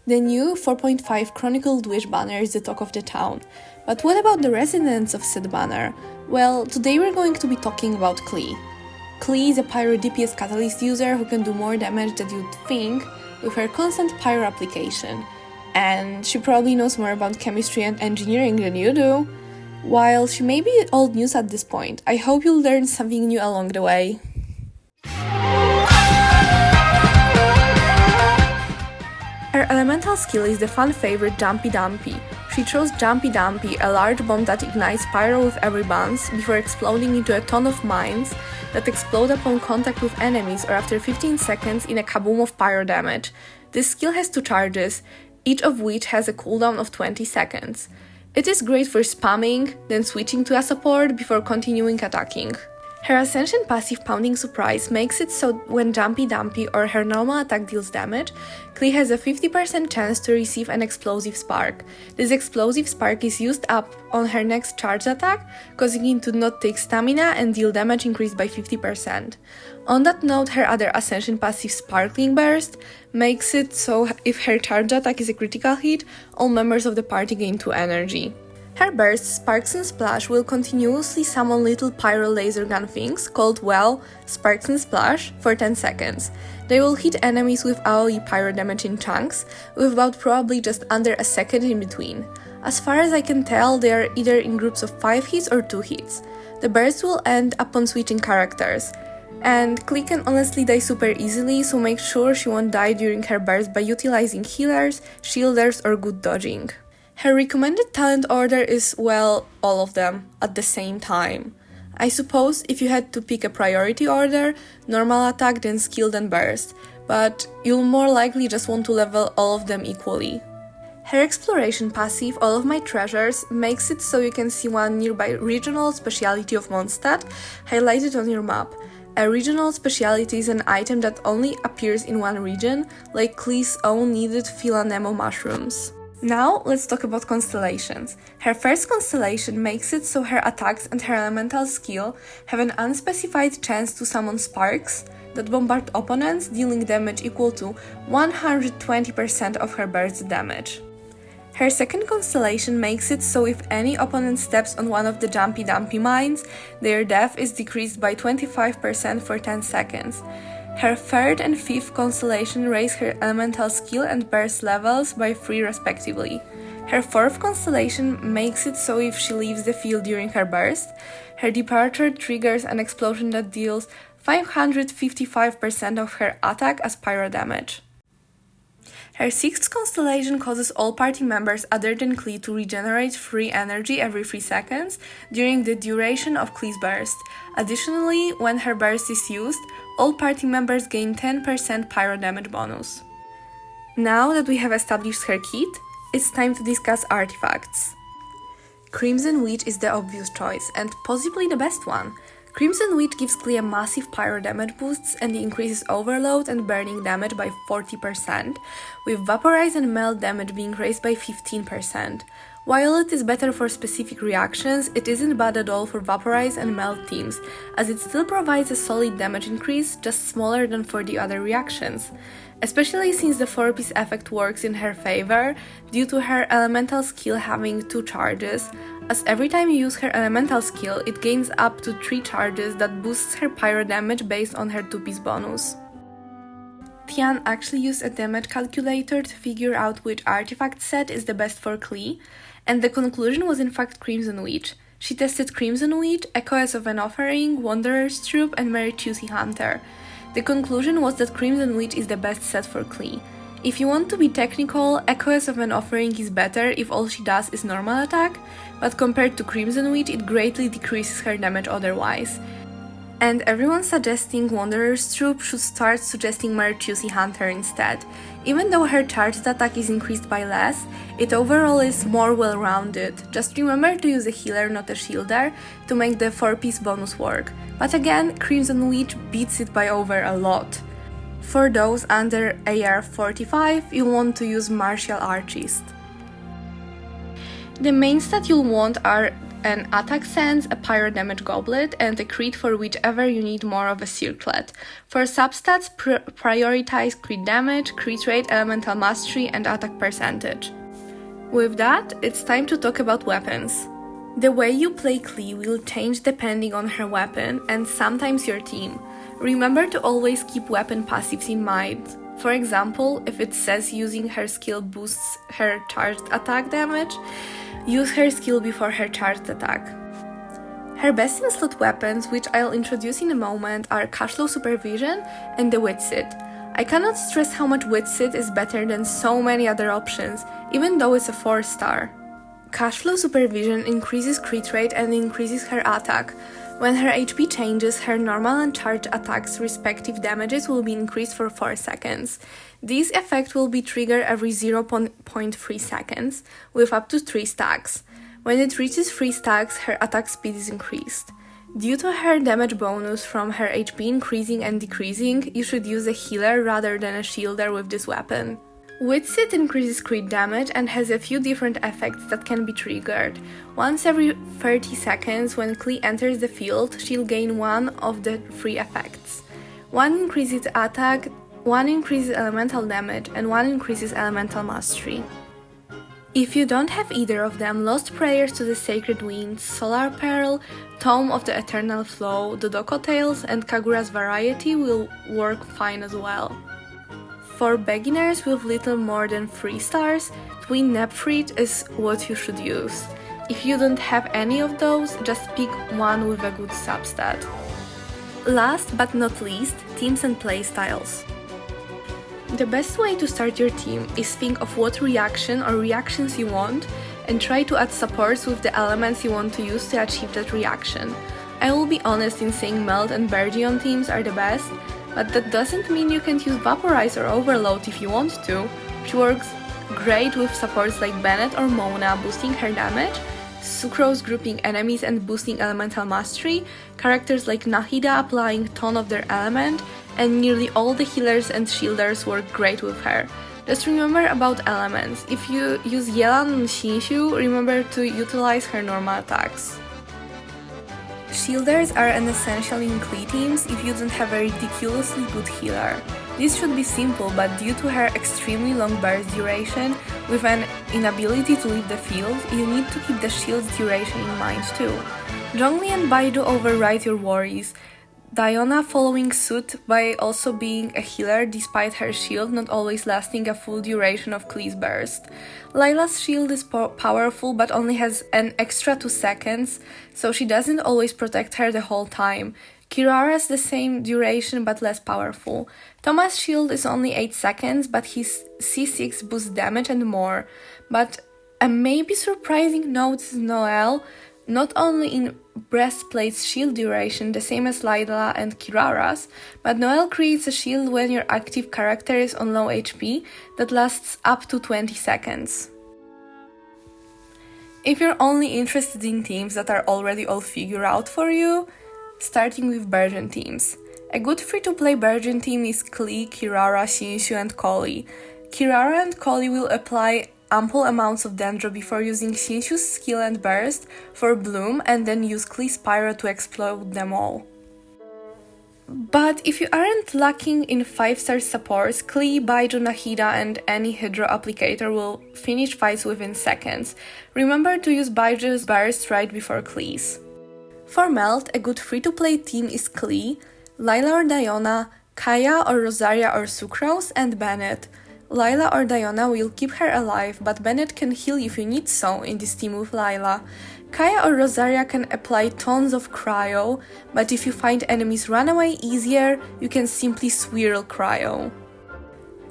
The new 4.5 Chronicled Witch banner is the talk of the town. But what about the residents of said banner? Well, today we're going to be talking about Klee. Klee is a Pyro DPS Catalyst user who can do more damage than you'd think with her constant Pyro application. And she probably knows more about chemistry and engineering than you do. While she may be old news at this point, I hope you'll learn something new along the way. Her elemental skill is the fan favorite Jumpy Dumpy. She throws Jumpy Dumpy, a large bomb that ignites pyro with every bounce, before exploding into a ton of mines that explode upon contact with enemies or after 15 seconds in a kaboom of pyro damage. This skill has 2 charges, each of which has a cooldown of 20 seconds. It is great for spamming, then switching to a support before continuing attacking. Her Ascension passive Pounding Surprise makes it so when Jumpy Dumpy or her normal attack deals damage, Klee has a 50% chance to receive an Explosive Spark. This Explosive Spark is used up on her next charged attack, causing it to not take stamina and deal damage increased by 50%. On that note, her other Ascension passive Sparkling Burst makes it so if her charged attack is a critical hit, all members of the party gain 2 energy. Her burst, Sparks and Splash, will continuously summon little pyro laser gun things called, Sparks and Splash for 10 seconds. They will hit enemies with AoE pyro damage in chunks, with about probably just under a second in between. As far as I can tell, they are either in groups of 5 hits or 2 hits. The burst will end upon switching characters. And Klee can honestly die super easily, so make sure she won't die during her burst by utilizing healers, shielders, or good dodging. Her recommended talent order is, all of them, at the same time. I suppose if you had to pick a priority order, normal attack, then skill, then burst, but you'll more likely just want to level all of them equally. Her exploration passive, All of My Treasures, makes it so you can see one nearby regional speciality of Mondstadt highlighted on your map. A regional speciality is an item that only appears in one region, like Klee's own needed Philanemo mushrooms. Now, let's talk about constellations. Her first constellation makes it so her attacks and her elemental skill have an unspecified chance to summon sparks that bombard opponents, dealing damage equal to 120% of her burst damage. Her second constellation makes it so if any opponent steps on one of the Jumpy Dumpy mines, their death is decreased by 25% for 10 seconds. Her third and fifth constellation raise her elemental skill and burst levels by 3 respectively. Her fourth constellation makes it so if she leaves the field during her burst, her departure triggers an explosion that deals 555% of her attack as pyro damage. Her sixth constellation causes all party members other than Klee to regenerate free energy every 3 seconds during the duration of Klee's burst. Additionally, when her burst is used, all party members gain 10% pyro damage bonus. Now that we have established her kit, it's time to discuss artifacts. Crimson Witch is the obvious choice, and possibly the best one. Crimson Witch gives Klee a massive pyro damage boosts and increases overload and burning damage by 40%, with Vaporize and Melt damage being raised by 15%. While it is better for specific reactions, it isn't bad at all for Vaporize and Melt teams, as it still provides a solid damage increase, just smaller than for the other reactions. Especially since the 4-piece effect works in her favor, due to her elemental skill having 2 charges, as every time you use her elemental skill, it gains up to 3 charges that boosts her pyro damage based on her 2-piece bonus. Tian actually used a damage calculator to figure out which artifact set is the best for Klee, and the conclusion was in fact Crimson Witch. She tested Crimson Witch, Echoes of an Offering, Wanderer's Troop, and Meretriussi Hunter. The conclusion was that Crimson Witch is the best set for Klee. If you want to be technical, Echoes of an Offering is better if all she does is normal attack, but compared to Crimson Witch, it greatly decreases her damage otherwise. And everyone suggesting Wanderer's Troop should start suggesting Meretriussi Hunter instead. Even though her charged attack is increased by less, it overall is more well-rounded. Just remember to use a healer, not a shielder, to make the 4-piece bonus work. But again, Crimson Witch beats it by over a lot. For those under AR 45, you'll want to use Martial Archist. The mains that you'll want are an attack sense, a pyro damage goblet, and a crit for whichever you need more of a circlet. For substats, prioritize crit damage, crit rate, elemental mastery, and attack percentage. With that, it's time to talk about weapons. The way you play Klee will change depending on her weapon and sometimes your team. Remember to always keep weapon passives in mind. For example, if it says using her skill boosts her charged attack damage, use her skill before her charged attack. Her best in slot weapons, which I'll introduce in a moment, are Cashflow Supervision and the Witsit. I cannot stress how much Witsit is better than so many other options, even though it's a 4-star. Cashflow Supervision increases crit rate and increases her attack. When her HP changes, her normal and charged attacks' respective damages will be increased for 4 seconds. This effect will be triggered every 0.3 seconds, with up to 3 stacks. When it reaches 3 stacks, her attack speed is increased. Due to her damage bonus from her HP increasing and decreasing, you should use a healer rather than a shielder with this weapon. Witsit increases crit damage and has a few different effects that can be triggered. Once every 30 seconds, when Klee enters the field, she'll gain one of the 3 effects. One increases attack, one increases elemental damage, and one increases elemental mastery. If you don't have either of them, Lost Prayers to the Sacred Winds, Solar Pearl, Tome of the Eternal Flow, Dodoko Tales, and Kagura's Variety will work fine as well. For beginners with little more than 3 stars, Twin Nephrite is what you should use. If you don't have any of those, just pick one with a good substat. Last but not least, teams and playstyles. The best way to start your team is think of what reaction or reactions you want and try to add supports with the elements you want to use to achieve that reaction. I will be honest in saying Melt and Bergeon teams are the best, but that doesn't mean you can't use Vaporize or Overload if you want to. She works great with supports like Bennett or Mona, boosting her damage, Sucrose grouping enemies and boosting elemental mastery, characters like Nahida applying Tone of their element, and nearly all the healers and shielders work great with her. Just remember about elements. If you use Yelan on Shinshu, remember to utilize her normal attacks. Shielders are an essential in Klee teams if you don't have a ridiculously good healer. This should be simple, but due to her extremely long burst duration, with an inability to leave the field, you need to keep the shield's duration in mind too. Zhongli and Baidu override your worries. Diona following suit by also being a healer despite her shield not always lasting a full duration of Klee's burst. Layla's shield is powerful but only has an extra 2 seconds, so she doesn't always protect her the whole time. Kirara's the same duration but less powerful. Thomas' shield is only 8 seconds but his C6 boosts damage and more. But a maybe surprising note is Noelle, not only in Breastplate's shield duration, the same as Layla and Kirara's, but Noelle creates a shield when your active character is on low HP that lasts up to 20 seconds. If you're only interested in teams that are already all figured out for you, starting with Bergeon teams. A good free-to-play Bergeon team is Klee, Kirara, Shinshu, and Collei. Kirara and Collei will apply ample amounts of Dendro before using Shinshu's skill and burst for Bloom and then use Klee's Pyro to explode them all. But if you aren't lacking in 5-star supports, Klee, Baidu, Nahida and any Hydro applicator will finish fights within seconds. Remember to use Baidu's burst right before Klee's. For Melt, a good free-to-play team is Klee, Layla or Diona, Kaya or Rosaria or Sucrose, and Bennett. Layla or Diona will keep her alive, but Bennett can heal if you need so in this team with Layla. Kaya or Rosaria can apply tons of cryo, but if you find enemies run away easier, you can simply swirl cryo.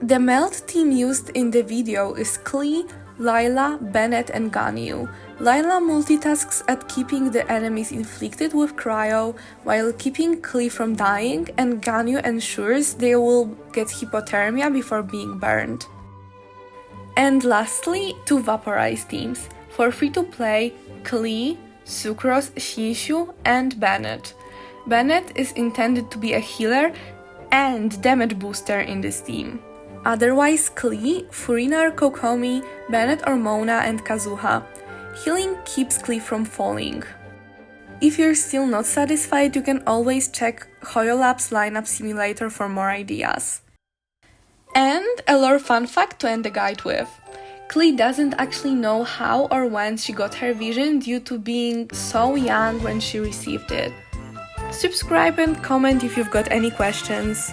The Melt team used in the video is Klee, Layla, Bennett and Ganyu. Layla multitasks at keeping the enemies inflicted with cryo while keeping Klee from dying, and Ganyu ensures they will get hypothermia before being burned. And lastly, 2 Vaporize teams. For free-to-play, Klee, Sucrose, Shinshu and Bennett. Bennett is intended to be a healer and damage booster in this team. Otherwise, Klee, Furina or Kokomi, Bennett or Mona and Kazuha. Healing keeps Klee from falling. If you're still not satisfied, you can always check HoYoLab's lineup simulator for more ideas. And a lore fun fact to end the guide with. Klee doesn't actually know how or when she got her vision due to being so young when she received it. Subscribe and comment if you've got any questions.